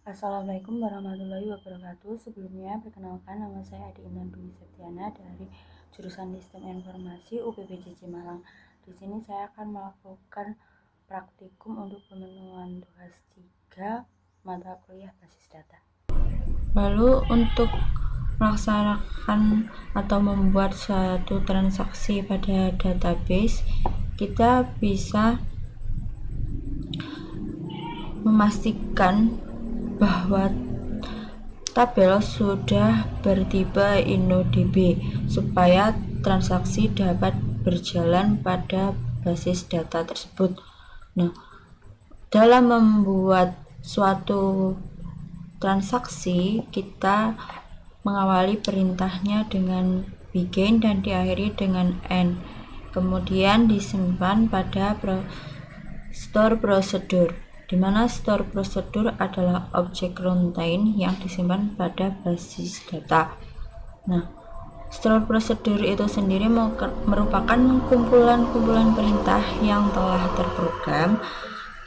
Assalamualaikum warahmatullahi wabarakatuh. Sebelumnya, perkenalkan nama saya Adi Intan Dwi Septiana dari jurusan Sistem Informasi UPBJJ Malang. Di sini saya akan melakukan praktikum untuk pemenuhan tugas 3 mata kuliah basis data. Lalu untuk melaksanakan atau membuat suatu transaksi pada database, kita bisa memastikan bahwa tabel sudah bertipe InnoDB supaya transaksi dapat berjalan pada basis data tersebut. Nah, dalam membuat suatu transaksi, kita mengawali perintahnya dengan begin dan diakhiri dengan end. Kemudian disimpan pada store procedure, di mana store procedure adalah objek runtime yang disimpan pada basis data. Nah, store procedure itu sendiri merupakan kumpulan-kumpulan perintah yang telah terprogram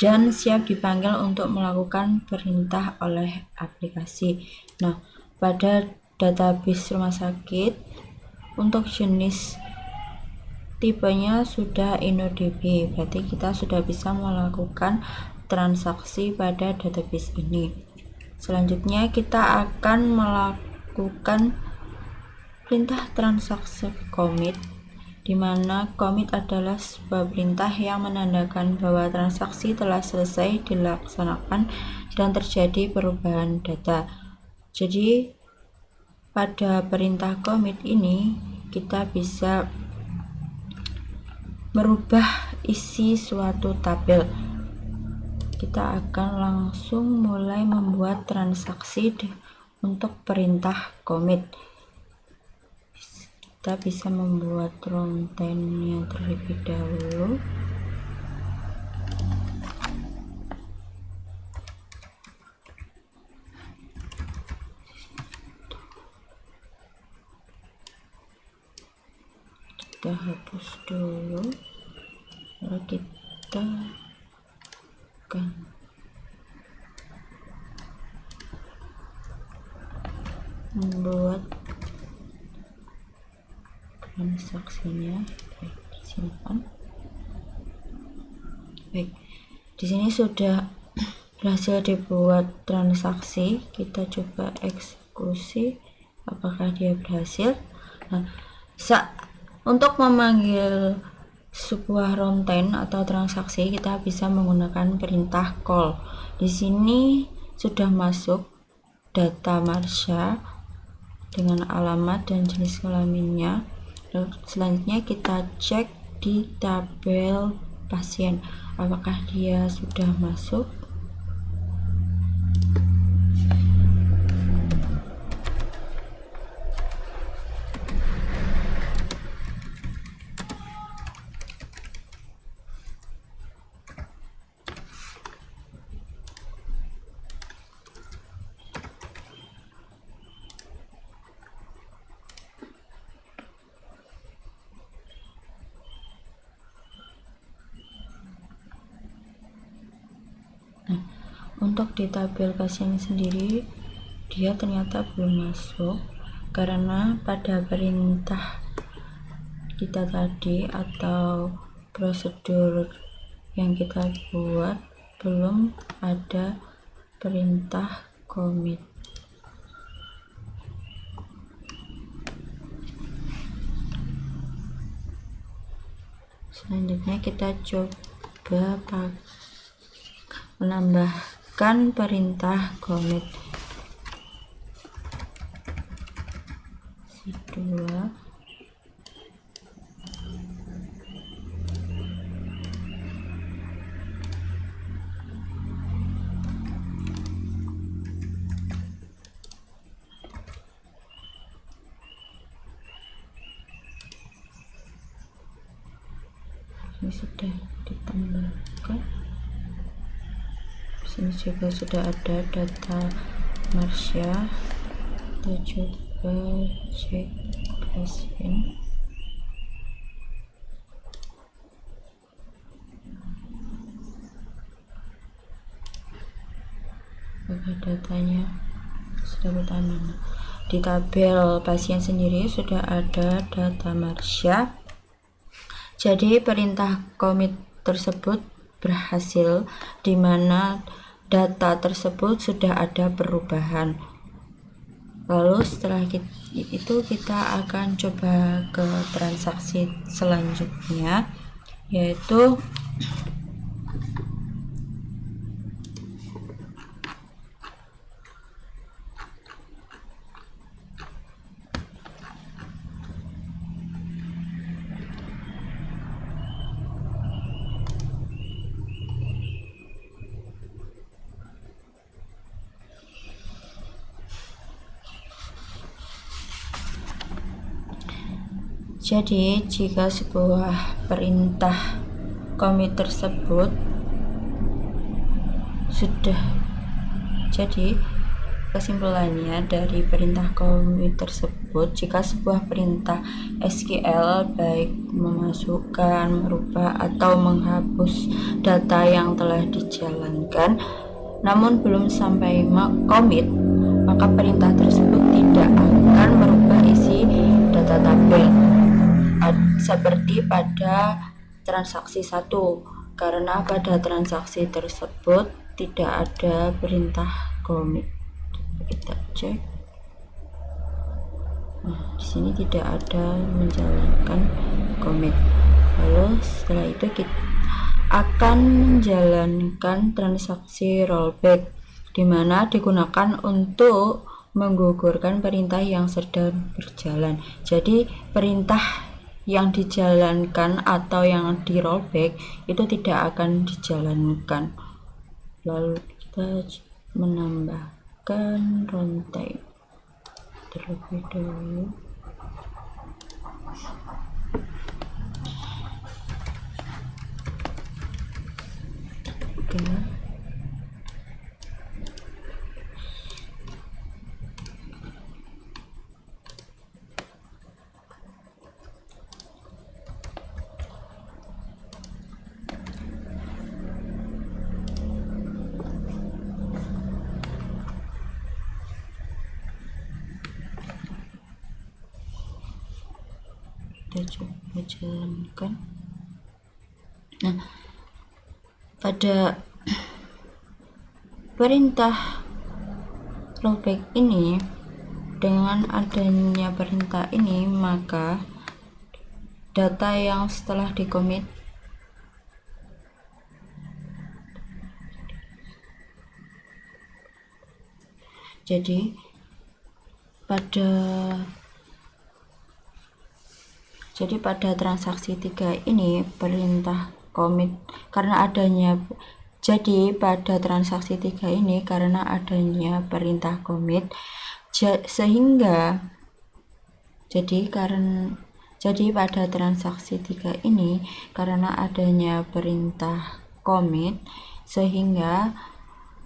dan siap dipanggil untuk melakukan perintah oleh aplikasi. Nah, pada database rumah sakit untuk jenis tipenya sudah InnoDB, berarti kita sudah bisa melakukan transaksi pada database ini. Selanjutnya kita akan melakukan perintah transaksi commit, di mana commit adalah sebuah perintah yang menandakan bahwa transaksi telah selesai dilaksanakan dan terjadi perubahan data. Jadi pada perintah commit ini kita bisa merubah isi suatu tabel. Kita akan langsung mulai membuat transaksi untuk perintah commit. Kita bisa membuat runtime-nya terlebih dahulu. Kita hapus dulu, lalu kita akan membuat transaksinya. Simpan. Baik, di sini sudah berhasil dibuat transaksi. Kita coba eksekusi, apakah dia berhasil. Nah, untuk memanggil sebuah runtime atau transaksi, kita bisa menggunakan perintah call. Di sini sudah masuk data Marsha dengan alamat dan jenis kelaminnya. Selanjutnya kita cek di tabel pasien, apakah dia sudah masuk. Nah, untuk di tabel pasien sendiri dia ternyata belum masuk karena pada perintah kita tadi atau prosedur yang kita buat belum ada perintah commit. Selanjutnya kita coba menambahkan perintah commit C2. Ini sudah ditambahkan. Sini juga sudah ada data Marsha. Kita coba cek pasien. Apakah datanya sudah bertambah. Di tabel pasien sendiri sudah ada data Marsha. Jadi perintah commit tersebut berhasil, di mana data tersebut sudah ada perubahan. Lalu setelah itu kita akan coba ke transaksi selanjutnya, yaitu jadi jika sebuah perintah commit tersebut sudah jadi kesimpulannya dari perintah commit tersebut, jika sebuah perintah SQL baik memasukkan, merubah, atau menghapus data yang telah dijalankan namun belum sampai commit, maka perintah tersebut tidak akan merubah isi data tabel seperti pada transaksi 1, karena pada transaksi tersebut tidak ada perintah commit. Kita cek. Nah, di sini tidak ada menjalankan commit. Lalu setelah itu kita akan menjalankan transaksi rollback, di mana digunakan untuk menggugurkan perintah yang sedang berjalan. Jadi perintah yang dijalankan atau yang di rollback itu tidak akan dijalankan. Lalu kita menambahkan runtime terlebih dahulu. Oke. Kita coba jalankan. Nah, pada perintah rollback ini, dengan adanya perintah ini, maka data yang setelah di commit jadi pada transaksi 3 ini perintah commit karena adanya pada transaksi 3 ini karena adanya perintah commit sehingga pada transaksi 3 ini karena adanya perintah commit sehingga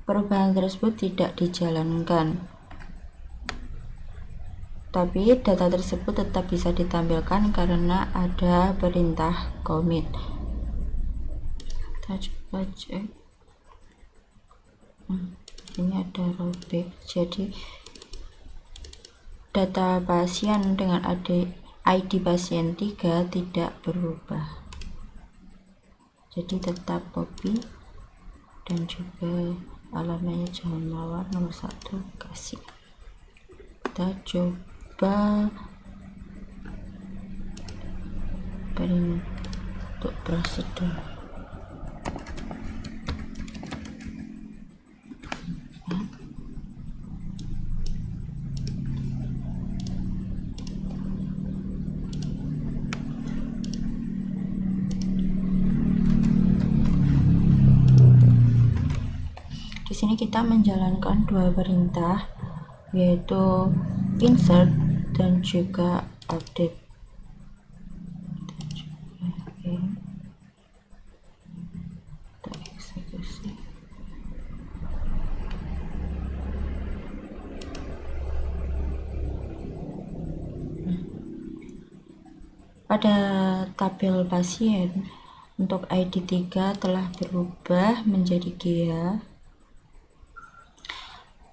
perubahan tersebut tidak dijalankan. Tapi data tersebut tetap bisa ditampilkan karena ada perintah commit. Kita coba cek. Ini ada rollback. Jadi data pasien dengan ID pasien 3 tidak berubah. Jadi tetap copy dan juga alamatnya jangan mawar nomor 1 kasih. Kita coba bentuk prosedur. Di sini kita menjalankan dua perintah, yaitu insert dan juga update. Kita eksekusi. Pada tabel pasien untuk ID 3 telah berubah menjadi GEA.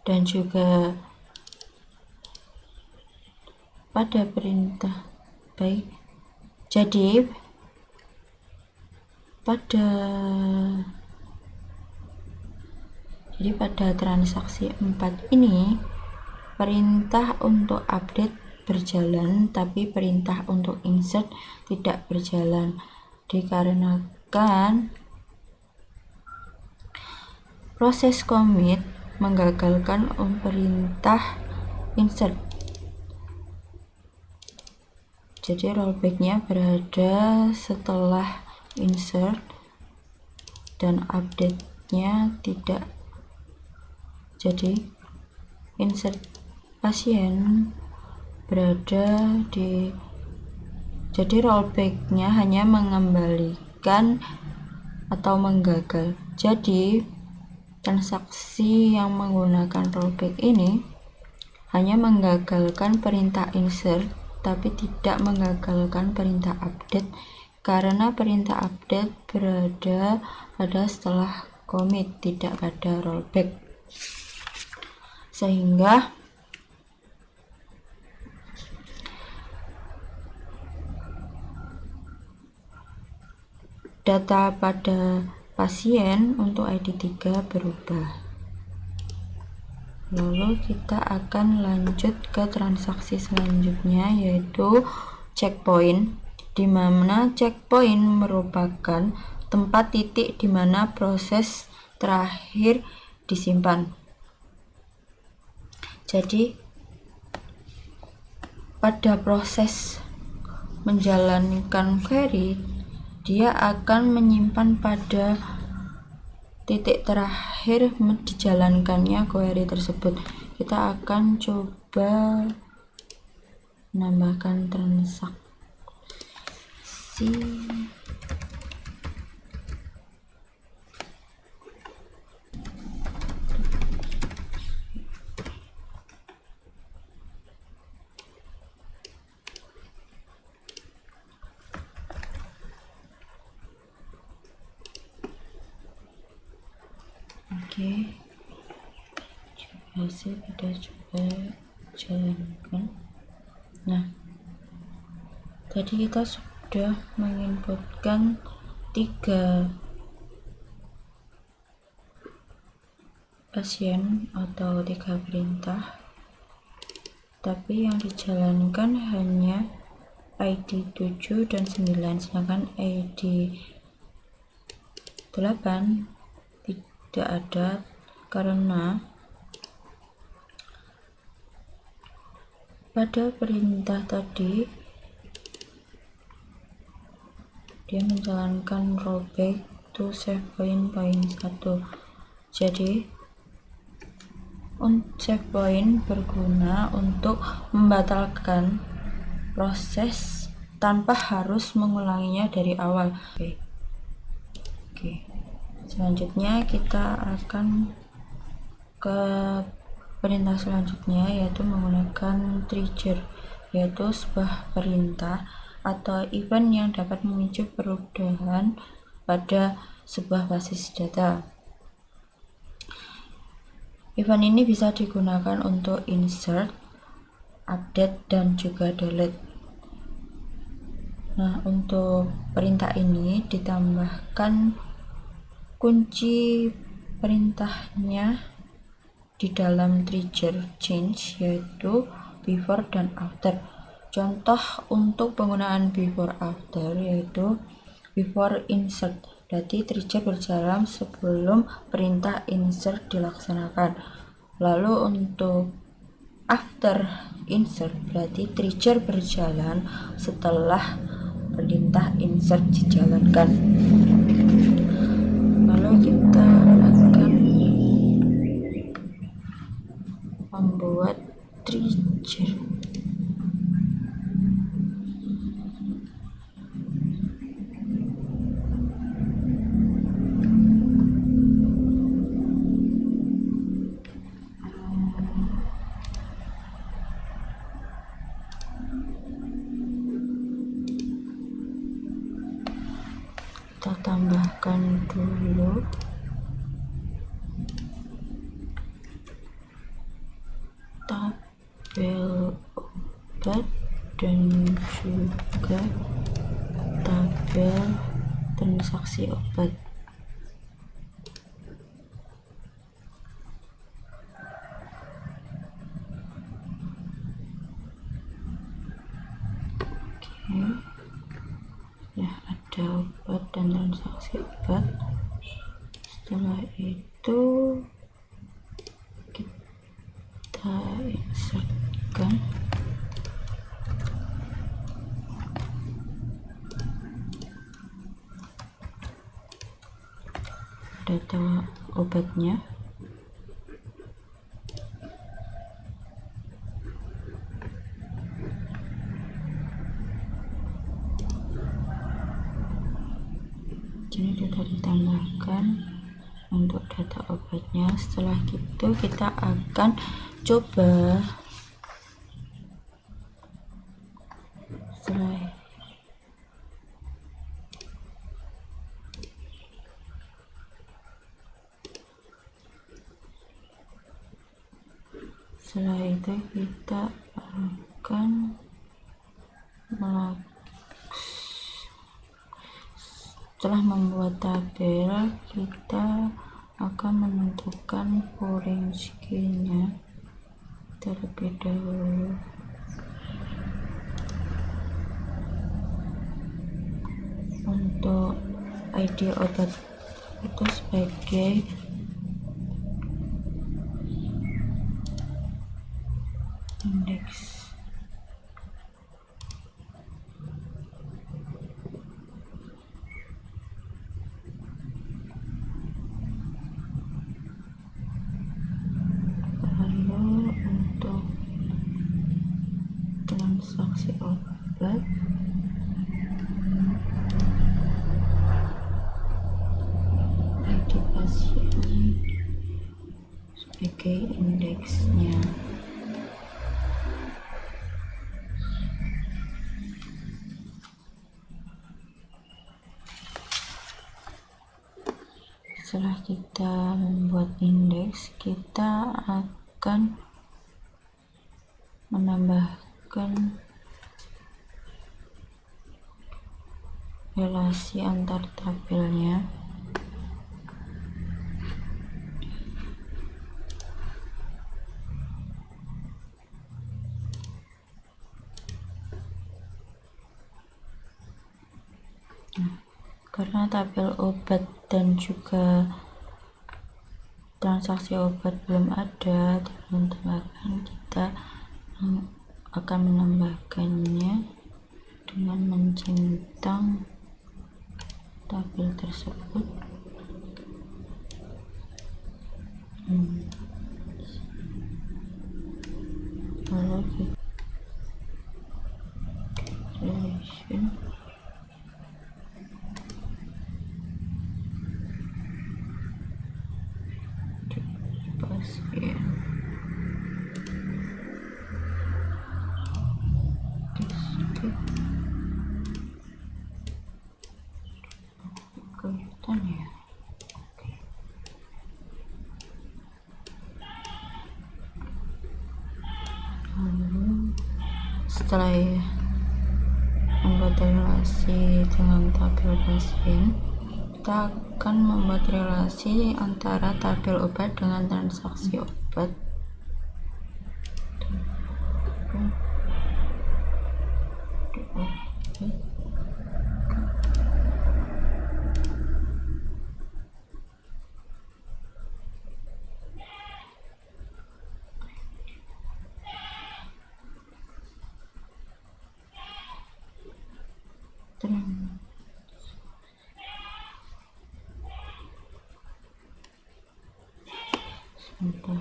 dan juga pada perintah baik. Jadi pada transaksi 4 ini perintah untuk update berjalan, tapi perintah untuk insert tidak berjalan, dikarenakan proses commit menggagalkan perintah insert. Jadi rollbacknya berada setelah insert dan update-nya tidak. Jadi insert pasien berada di, jadi rollback-nya hanya mengembalikan atau menggagal. Jadi transaksi yang menggunakan rollback ini hanya menggagalkan perintah insert tapi tidak menggagalkan perintah update, karena perintah update berada pada setelah commit, tidak pada rollback. Sehingga data pada pasien untuk ID3 berubah. Lalu kita akan lanjut ke transaksi selanjutnya, yaitu checkpoint, di mana checkpoint merupakan tempat titik di mana proses terakhir disimpan. Jadi pada proses menjalankan query, dia akan menyimpan pada titik terakhir dijalankannya query tersebut. Kita akan coba menambahkan transaksi. Oke, hasil kita coba jalankan. Nah, tadi kita sudah menginputkan 3 pasien atau 3 perintah, tapi yang dijalankan hanya ID 7 dan 9, sedangkan ID 8 tidak ada karena pada perintah tadi dia menjalankan rollback to save point 1. Jadi save point berguna untuk membatalkan proses tanpa harus mengulanginya dari awal. Oke. Selanjutnya kita akan ke perintah selanjutnya, yaitu menggunakan trigger, yaitu sebuah perintah atau event yang dapat memicu perubahan pada sebuah basis data. Event ini bisa digunakan untuk insert, update, dan juga delete. Nah, untuk perintah ini ditambahkan kunci perintahnya di dalam trigger change, yaitu before dan after. Contoh untuk penggunaan before after yaitu before insert, berarti trigger berjalan sebelum perintah insert dilaksanakan. Lalu untuk after insert, berarti trigger berjalan setelah perintah insert dijalankan. Lalu kita akan membuat trigger. Kita tambahkan dulu obat dan juga tabel transaksi obat. Ya, ada obat dan transaksi obat. Setelah itu kita insertkan data obatnya. Ini data ditambahkan untuk data obatnya. Setelah itu kita akan coba setelah itu kita akan setelah membuat tabel, kita akan menentukan foreign key-nya terlebih dahulu. Untuk ID obat itu sebagai indeks. Lalu untuk transaksi obat ID pasien sebagai indeksnya. Setelah kita membuat indeks, kita akan menambahkan relasi antar tabelnya. Karena tabel obat dan juga transaksi obat belum ada, teman-teman, kita akan menambahkannya dengan mencentang tabel tersebut. Lalu kita relation pasien kelihatan ya. Lalu setelah membuat relasi dengan tabel pasien, kita akan membuat relasi antara tabel obat dengan transaksi obat. Sebentar.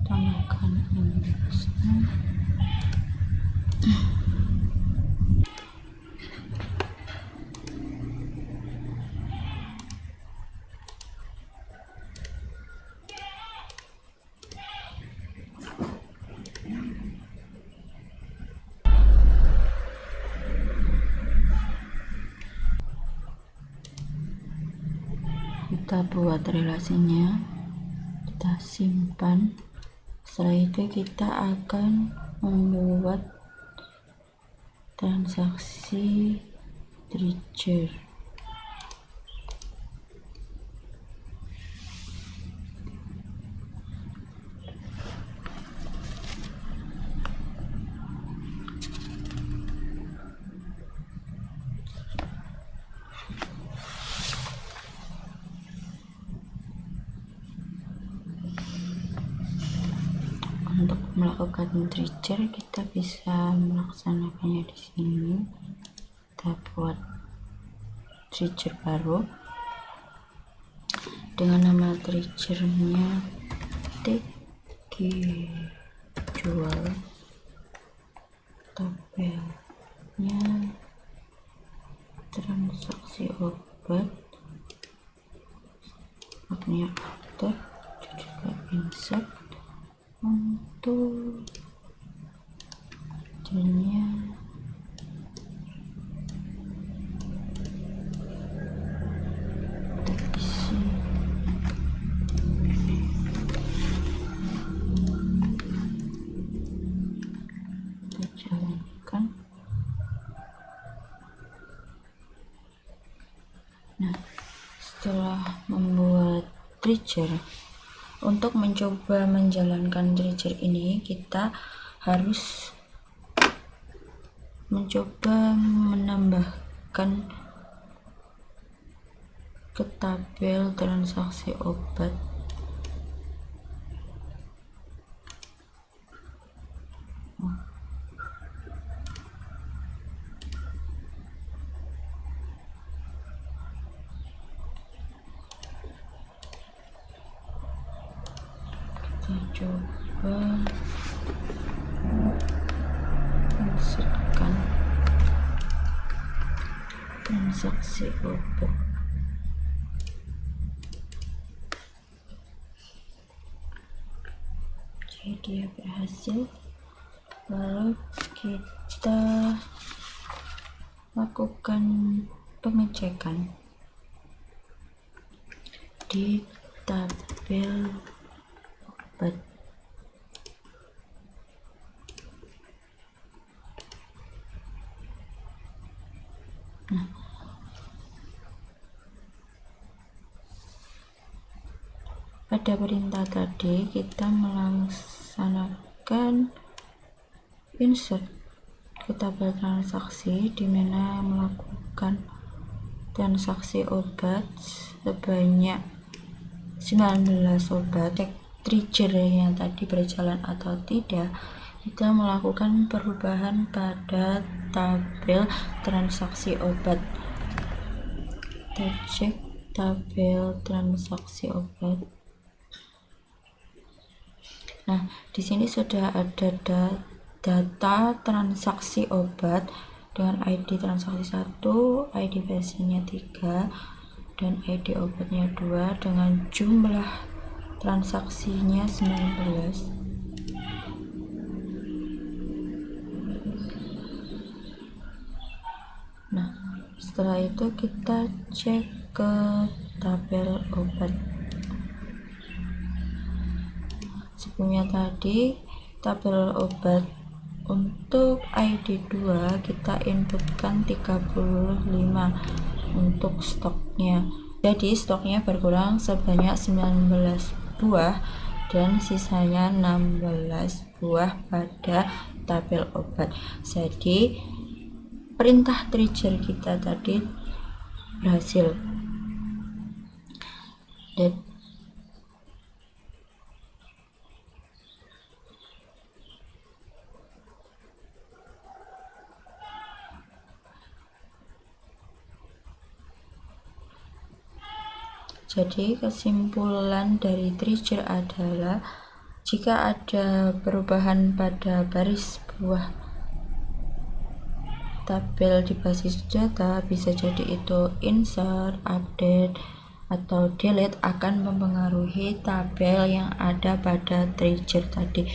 Tambahkan indeksnya. kita buat relasinya, kita simpan. Setelah itu kita akan membuat transaksi trigger. Untuk melakukan trigger kita bisa melaksanakannya di sini. Kita buat trigger baru dengan nama triggernya jual, tabelnya transaksi obat, maknya after, juga insert. Untuk jadinya kita isi kita jalankan. Nah, setelah membuat trigger, untuk mencoba menjalankan trigger ini kita harus mencoba menambahkan ke tabel transaksi obat. Kita coba insertkan transaksi obat. Oke, dia berhasil. Lalu kita lakukan pengecekan di tabel obat. Nah, pada perintah tadi kita melaksanakan insert ke tabel transaksi, di mana melakukan transaksi obat sebanyak 19 obat. Trigger yang tadi berjalan atau tidak, kita melakukan perubahan pada tabel transaksi obat. Kita cek tabel transaksi obat. Nah, di sini sudah ada data transaksi obat dengan ID transaksi 1, ID pasiennya 3, dan ID obatnya 2 dengan jumlah transaksinya 19. Nah, setelah itu kita cek ke tabel obat. Sebelumnya tadi tabel obat untuk ID 2 kita inputkan 35 untuk stoknya. Jadi stoknya berkurang sebanyak 19 buah dan sisanya 16 buah pada tabel obat. Jadi perintah trigger kita tadi berhasil. Dan jadi kesimpulan dari trigger adalah jika ada perubahan pada baris bawah tabel di basis data, bisa jadi itu insert, update, atau delete, akan mempengaruhi tabel yang ada pada trigger tadi.